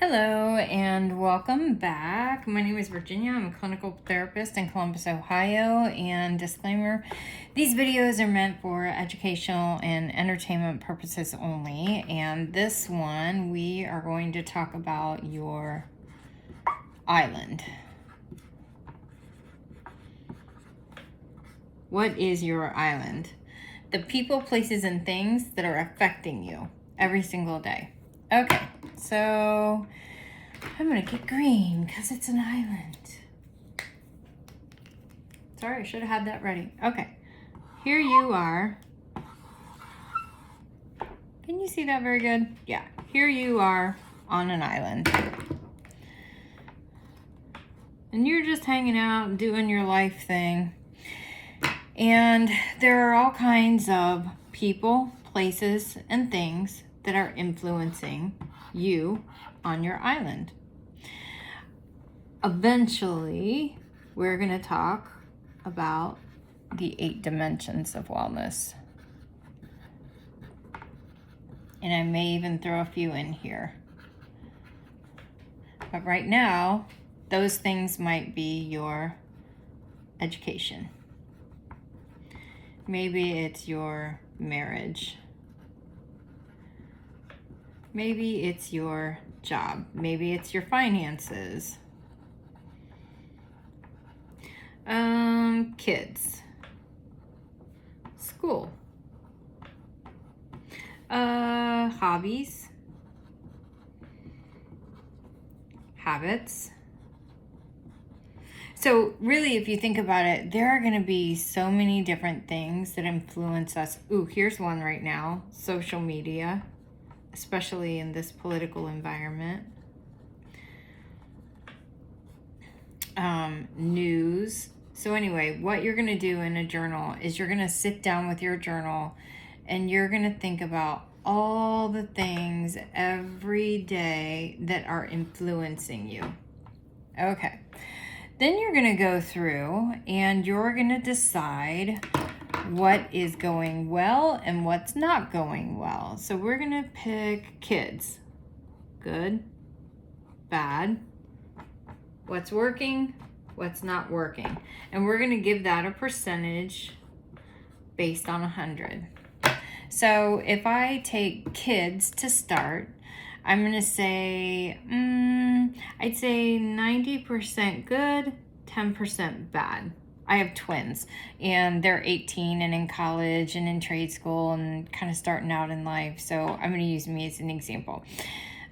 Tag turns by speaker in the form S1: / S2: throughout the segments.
S1: Hello and welcome back. My name is Virginia. I'm a clinical therapist in Columbus, Ohio. And disclaimer, these videos are meant for educational and entertainment purposes only. And this one, we are going to talk about your island. What is your island? The people, places, and things that are affecting you every single day. Okay, so I'm gonna get green because it's an island. Sorry, I should have had that ready. Okay, here you are. Can you see that very good? Yeah, here you are on an island. And you're just hanging out and doing your life thing. And there are all kinds of people, places, and things that are influencing you on your island. Eventually, we're going to talk about the 8 dimensions of wellness. And I may even throw a few in here. But right now, those things might be your education. Maybe it's your marriage. Maybe it's your job. Maybe it's your finances. Kids. School. Hobbies. Habits. So really, if you think about it, there are going to be so many different things that influence us. Ooh, here's one right now. Social media, especially in this political environment. News. So anyway, what you're going to do in a journal is you're going to sit down with your journal and you're going to think about all the things every day that are influencing you. Okay. Then you're going to go through and you're going to decide what is going well and what's not going well. So we're going to pick kids. Good, bad, what's working, what's not working. And we're going to give that a percentage based on 100. So if I take kids to start, I'm going to say, I'd say 90% good, 10% bad. I have twins and they're 18 and in college and in trade school and kind of starting out in life. So I'm going to use me as an example.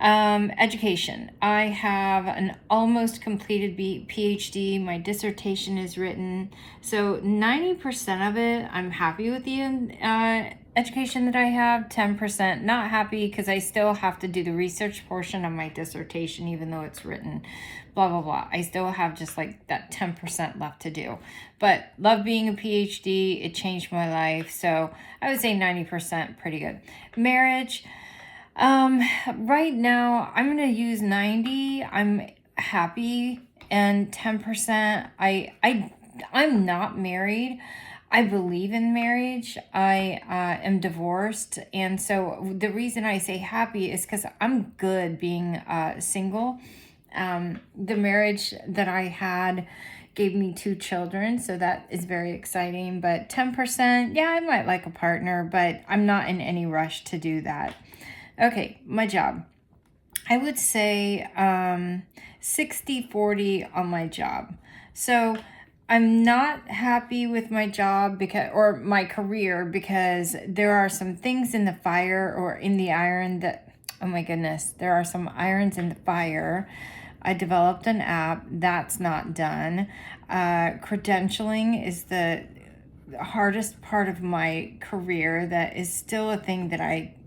S1: Education. I have an almost completed PhD. My dissertation is written. So 90% of it, I'm happy with the education that I have. 10% not happy because I still have to do the research portion of my dissertation, even though it's written, blah, blah, blah. I still have just like that 10% left to do. But love being a PhD. It changed my life. So I would say 90% pretty good. Marriage. Right now I'm going to use 90. I'm happy, and 10% I'm not married. I believe in marriage. I am divorced, and so the reason I say happy is because I'm good being single. The marriage that I had gave me 2 children, so that is very exciting. But 10%, yeah, I might like a partner, but I'm not in any rush to do that. Okay, my job. I would say 60-40 on my job. So I'm not happy with my job or my career because there are some things in the fire or in the iron that, oh my goodness, there are some irons in the fire. I developed an app that's not done. Credentialing is the hardest part of my career. That is still a thing that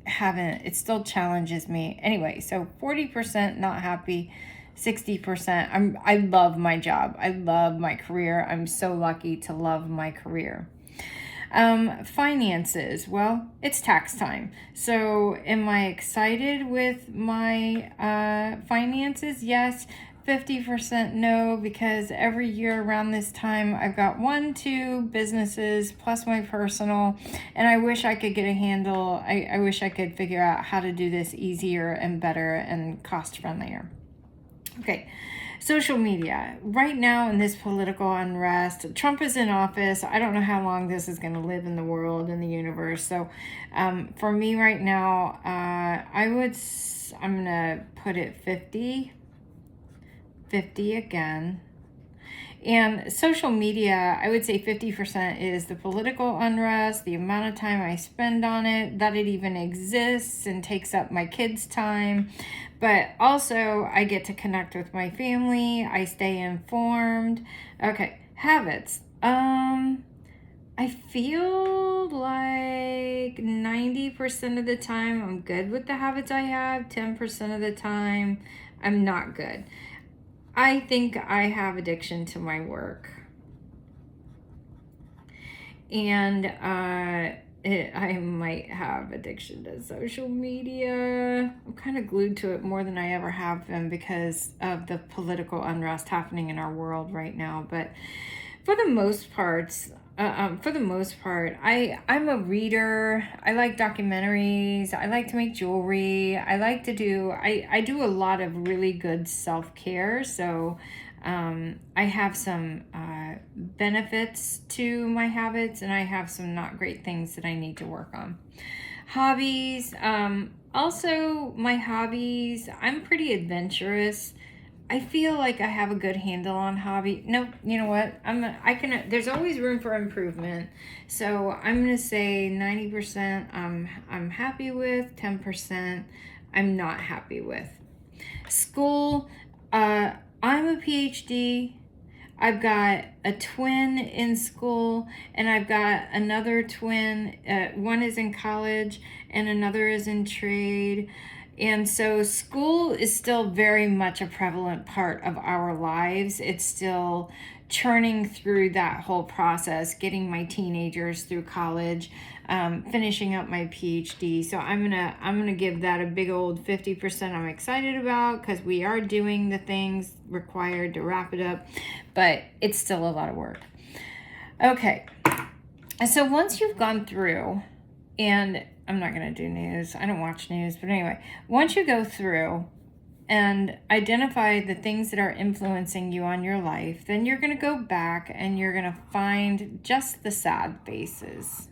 S1: it still challenges me. Anyway, so 40% not happy, 60%. I love my job. I love my career. I'm so lucky to love my career. Finances. Well, it's tax time. So am I excited with my finances? Yes. 50% no, because every year around this time I've got 2 businesses plus my personal, and I wish I could get a handle. I wish I could figure out how to do this easier and better and cost friendlier. Okay, social media. Right now in this political unrest, Trump is in office. I don't know how long this is going to live in the world, in the universe. So for me right now, I'm going to put it 50 again. And social media, I would say 50% is the political unrest, the amount of time I spend on it, that it even exists and takes up my kids' time. But also, I get to connect with my family. I stay informed. Okay, habits. I feel like 90% of the time I'm good with the habits I have. 10% of the time I'm not good. I think I have addiction to my work. And I might have addiction to social media. I'm kind of glued to it more than I ever have been because of the political unrest happening in our world right now. But for the most part, I'm a reader. I like documentaries. I like to make jewelry. I do a lot of really good self-care. So I have some benefits to my habits, and I have some not great things that I need to work on. Hobbies. Also, my hobbies, I'm pretty adventurous. I feel like I have a good handle on hobby. No, you know what? There's always room for improvement. So I'm going to say 90% I'm happy with, 10% I'm not happy with. School, I'm a PhD. I've got a twin in school, and I've got another twin. One is in college and another is in trade. And so school is still very much a prevalent part of our lives. It's still churning through that whole process, getting my teenagers through college, finishing up my PhD. So I'm gonna give that a big old 50% I'm excited about, because we are doing the things required to wrap it up, but it's still a lot of work. Okay, so once you've gone through, and I'm not going to do news. I don't watch news. But anyway, once you go through and identify the things that are influencing you on your life, then you're going to go back and you're going to find just the sad faces.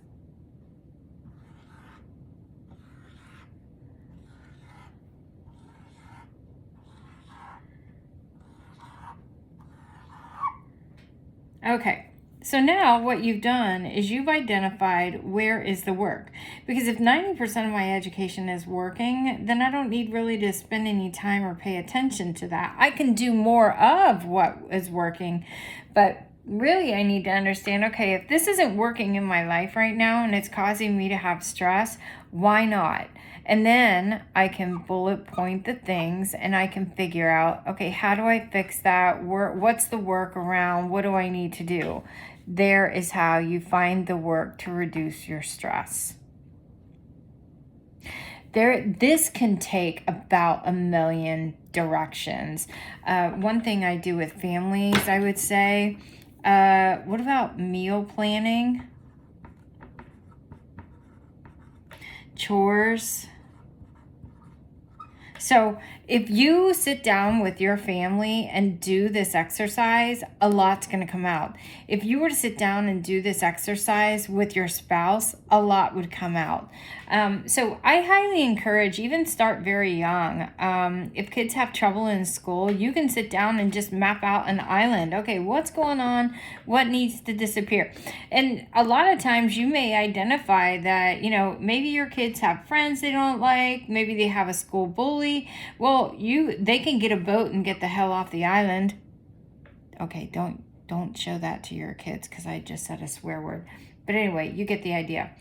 S1: Okay. So now what you've done is you've identified where is the work. Because if 90% of my education is working, then I don't need really to spend any time or pay attention to that. I can do more of what is working, but really I need to understand, okay, if this isn't working in my life right now and it's causing me to have stress, why not? And then I can bullet point the things and I can figure out, okay, how do I fix that? What's the workaround? What do I need to do? There is how you find the work to reduce your stress. This can take about 1,000,000 directions. One thing I do with families, I would say, what about meal planning? Chores? So if you sit down with your family and do this exercise, a lot's going to come out. If you were to sit down and do this exercise with your spouse, a lot would come out. So I highly encourage, even start very young. If kids have trouble in school, you can sit down and just map out an island. Okay, what's going on? What needs to disappear? And a lot of times you may identify that, maybe your kids have friends they don't like. Maybe they have a school bully. Well, they can get a boat and get the hell off the island. Okay, don't show that to your kids, because I just said a swear word. But anyway, you get the idea.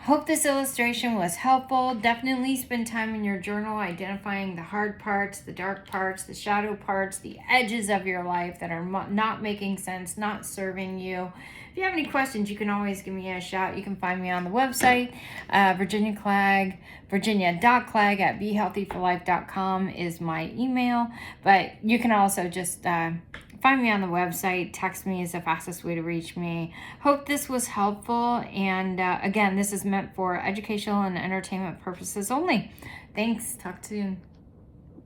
S1: Hope this illustration was helpful. Definitely spend time in your journal identifying the hard parts, the dark parts, the shadow parts, the edges of your life that are not making sense, not serving you. If you have any questions, you can always give me a shout. You can find me on the website, Virginia Clegg, virginia.clegg at behealthyforlife.com is my email. But you can also just find me on the website. Text me is the fastest way to reach me. Hope this was helpful. And again, this is meant for educational and entertainment purposes only. Thanks. Talk soon.